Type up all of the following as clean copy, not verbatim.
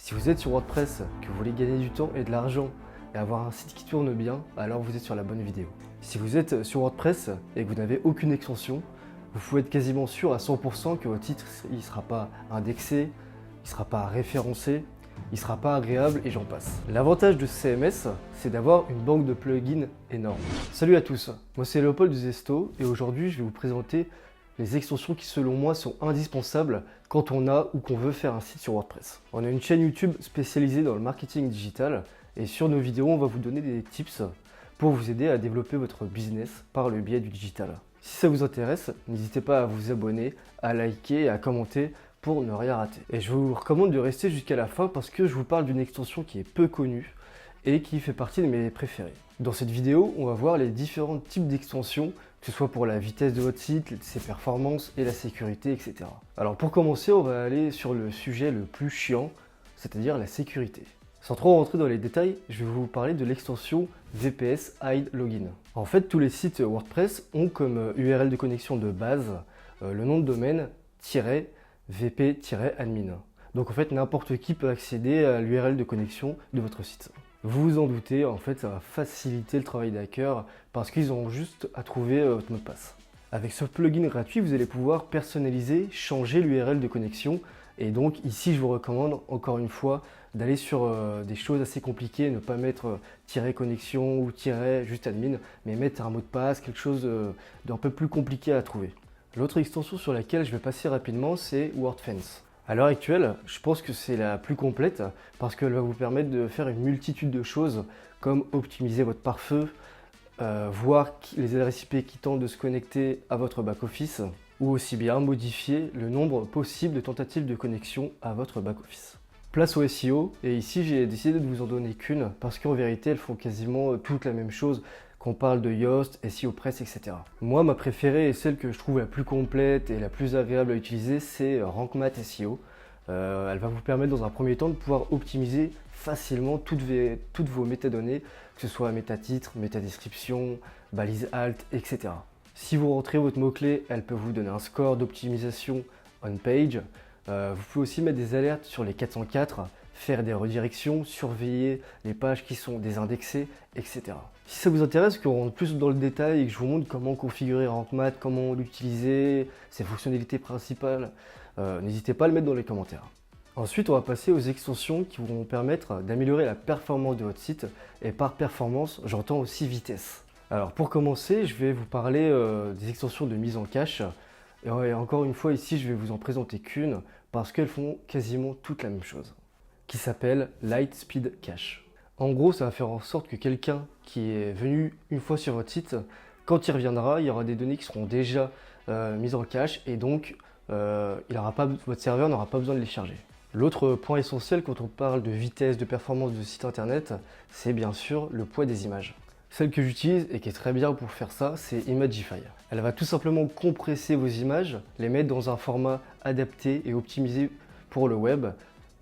Si vous êtes sur WordPress, que vous voulez gagner du temps et de l'argent et avoir un site qui tourne bien, alors vous êtes sur la bonne vidéo. Si vous êtes sur WordPress et que vous n'avez aucune extension, vous pouvez être quasiment sûr à 100% que votre titre ne sera pas indexé, il ne sera pas référencé, il ne sera pas agréable et j'en passe. L'avantage de CMS, c'est d'avoir une banque de plugins énorme. Salut à tous, moi c'est Léopold du Zesto et aujourd'hui je vais vous présenter les extensions qui selon moi sont indispensables quand on a ou qu'on veut faire un site sur WordPress. On a une chaîne YouTube spécialisée dans le marketing digital et sur nos vidéos on va vous donner des tips pour vous aider à développer votre business par le biais du digital. Si ça vous intéresse, n'hésitez pas à vous abonner, à liker et à commenter pour ne rien rater. Et je vous recommande de rester jusqu'à la fin parce que je vous parle d'une extension qui est peu connue et qui fait partie de mes préférées. Dans cette vidéo, on va voir les différents types d'extensions, que ce soit pour la vitesse de votre site, ses performances et la sécurité, etc. Alors pour commencer, on va aller sur le sujet le plus chiant, c'est-à-dire la sécurité. Sans trop rentrer dans les détails, je vais vous parler de l'extension VPS Hide Login. En fait, tous les sites WordPress ont comme URL de connexion de base le nom de domaine -vp-admin. Donc en fait, n'importe qui peut accéder à l'URL de connexion de votre site. Vous vous en doutez, en fait, ça va faciliter le travail des hackers parce qu'ils ont juste à trouver votre mot de passe. Avec ce plugin gratuit, vous allez pouvoir personnaliser, changer l'URL de connexion. Et donc ici, je vous recommande encore une fois d'aller sur des choses assez compliquées, ne pas mettre -connexion ou juste admin, mais mettre un mot de passe, quelque chose d'un peu plus compliqué à trouver. L'autre extension sur laquelle je vais passer rapidement, c'est WordFence. À l'heure actuelle, je pense que c'est la plus complète parce qu'elle va vous permettre de faire une multitude de choses comme optimiser votre pare-feu, voir les adresses IP qui tentent de se connecter à votre back-office ou aussi bien modifier le nombre possible de tentatives de connexion à votre back-office. Place au SEO et ici j'ai décidé de vous en donner qu'une parce qu'en vérité elles font quasiment toutes la même chose. Qu'on parle de Yoast, SEO Press, etc. Moi, ma préférée et celle que je trouve la plus complète et la plus agréable à utiliser, c'est RankMath SEO. Elle va vous permettre dans un premier temps de pouvoir optimiser facilement toutes vos métadonnées, que ce soit métatitre, métadescription, balise alt, etc. Si vous rentrez votre mot-clé, elle peut vous donner un score d'optimisation on-page. Vous pouvez aussi mettre des alertes sur les 404, faire des redirections, surveiller les pages qui sont désindexées, etc. Si ça vous intéresse qu'on rentre plus dans le détail et que je vous montre comment configurer RankMath, comment l'utiliser, ses fonctionnalités principales, n'hésitez pas à le mettre dans les commentaires. Ensuite, on va passer aux extensions qui vont vous permettre d'améliorer la performance de votre site. Et par performance, j'entends aussi vitesse. Alors pour commencer, je vais vous parler des extensions de mise en cache. Et encore une fois, ici, je vais vous en présenter qu'une parce qu'elles font quasiment toutes la même chose, qui s'appelle Lightspeed Cache. En gros, ça va faire en sorte que quelqu'un qui est venu une fois sur votre site, quand il reviendra, il y aura des données qui seront déjà mises en cache et donc votre serveur n'aura pas besoin de les charger. L'autre point essentiel quand on parle de vitesse, de performance de site internet, c'est bien sûr le poids des images. Celle que j'utilise et qui est très bien pour faire ça, c'est Imagify. Elle va tout simplement compresser vos images, les mettre dans un format adapté et optimisé pour le web,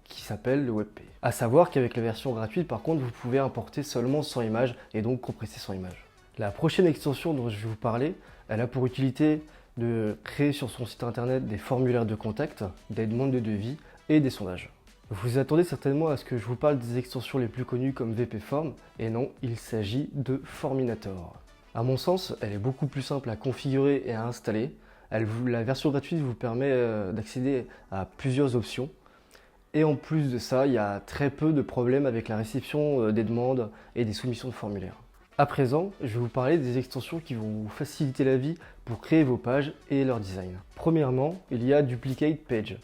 qui s'appelle le WebP. A savoir qu'avec la version gratuite, par contre, vous pouvez importer seulement 100 images et donc compresser 100 images. La prochaine extension dont je vais vous parler, elle a pour utilité de créer sur son site internet des formulaires de contact, des demandes de devis et des sondages. Vous vous attendez certainement à ce que je vous parle des extensions les plus connues comme VPForm, et non, il s'agit de Forminator. À mon sens, elle est beaucoup plus simple à configurer et à installer. La version gratuite vous permet d'accéder à plusieurs options. Et en plus de ça, il y a très peu de problèmes avec la réception des demandes et des soumissions de formulaires. À présent, je vais vous parler des extensions qui vont vous faciliter la vie pour créer vos pages et leur design. Premièrement, il y a Duplicate Page.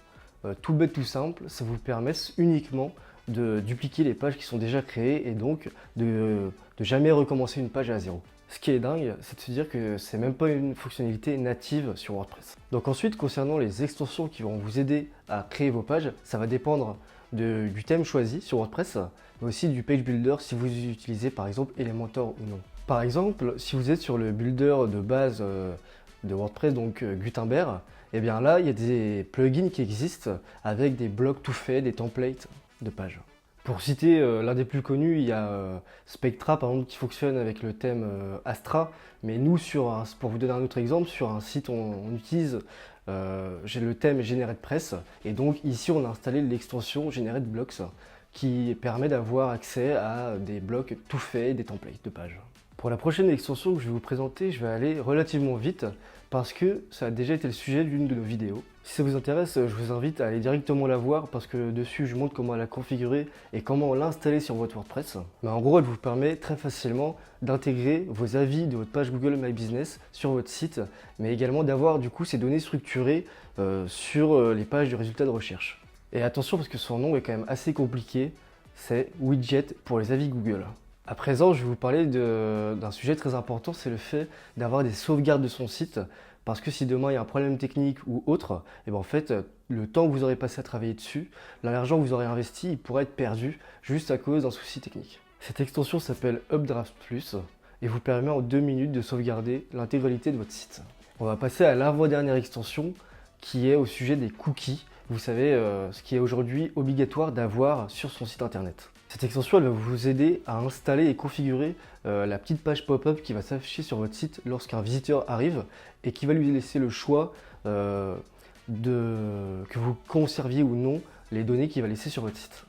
Tout bête, tout simple, ça vous permet uniquement de dupliquer les pages qui sont déjà créées et donc de jamais recommencer une page à zéro. Ce qui est dingue, c'est de se dire que c'est même pas une fonctionnalité native sur WordPress. Donc ensuite, concernant les extensions qui vont vous aider à créer vos pages, ça va dépendre du thème choisi sur WordPress, mais aussi du page builder si vous utilisez par exemple Elementor ou non. Par exemple, si vous êtes sur le builder de base de WordPress, donc Gutenberg, et bien là, il y a des plugins qui existent avec des blocs tout faits, des templates de pages. Pour citer l'un des plus connus, il y a Spectra par exemple qui fonctionne avec le thème Astra, mais nous pour vous donner un autre exemple, sur un site on utilise j'ai le thème GeneratePress et donc ici on a installé l'extension GenerateBlocks qui permet d'avoir accès à des blocs tout faits, des templates de pages. Pour la prochaine extension que je vais vous présenter, je vais aller relativement vite parce que ça a déjà été le sujet d'une de nos vidéos. Si ça vous intéresse, je vous invite à aller directement la voir parce que dessus je montre comment la configurer et comment l'installer sur votre WordPress. Mais en gros, elle vous permet très facilement d'intégrer vos avis de votre page Google My Business sur votre site, mais également d'avoir du coup ces données structurées sur les pages de résultats de recherche. Et attention parce que son nom est quand même assez compliqué, c'est Widget pour les avis Google. À présent, je vais vous parler d'un sujet très important, c'est le fait d'avoir des sauvegardes de son site. Parce que si demain il y a un problème technique ou autre, et ben en fait, le temps que vous aurez passé à travailler dessus, l'argent que vous aurez investi, il pourrait être perdu juste à cause d'un souci technique. Cette extension s'appelle Updraft Plus et vous permet en 2 minutes de sauvegarder l'intégralité de votre site. On va passer à l'avant-dernière extension qui est au sujet des cookies. Vous savez, ce qui est aujourd'hui obligatoire d'avoir sur son site internet. Cette extension elle va vous aider à installer et configurer la petite page pop-up qui va s'afficher sur votre site lorsqu'un visiteur arrive et qui va lui laisser le choix que vous conserviez ou non les données qu'il va laisser sur votre site.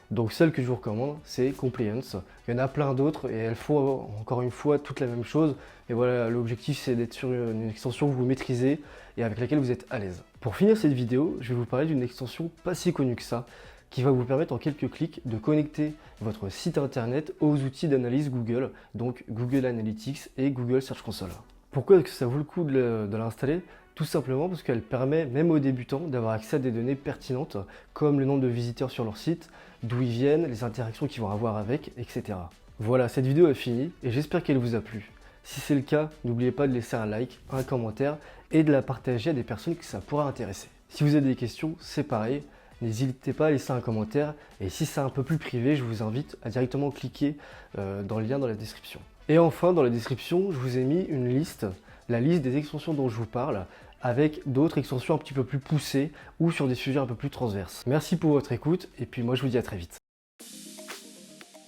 Donc celle que je vous recommande, c'est Compliance. Il y en a plein d'autres et elles font encore une fois toute la même chose. Et voilà, l'objectif c'est d'être sur une extension que vous maîtrisez et avec laquelle vous êtes à l'aise. Pour finir cette vidéo, je vais vous parler d'une extension pas si connue que ça, qui va vous permettre en quelques clics de connecter votre site internet aux outils d'analyse Google, donc Google Analytics et Google Search Console. Pourquoi est-ce que ça vaut le coup de l'installer? Tout simplement parce qu'elle permet, même aux débutants, d'avoir accès à des données pertinentes, comme le nombre de visiteurs sur leur site, d'où ils viennent, les interactions qu'ils vont avoir avec, etc. Voilà, cette vidéo est finie et j'espère qu'elle vous a plu. Si c'est le cas, n'oubliez pas de laisser un like, un commentaire et de la partager à des personnes que ça pourra intéresser. Si vous avez des questions, c'est pareil. N'hésitez pas à laisser un commentaire et si c'est un peu plus privé, je vous invite à directement cliquer dans le lien dans la description. Et enfin, dans la description, je vous ai mis une liste, la liste des extensions dont je vous parle, avec d'autres extensions un petit peu plus poussées ou sur des sujets un peu plus transverses. Merci pour votre écoute et puis moi je vous dis à très vite.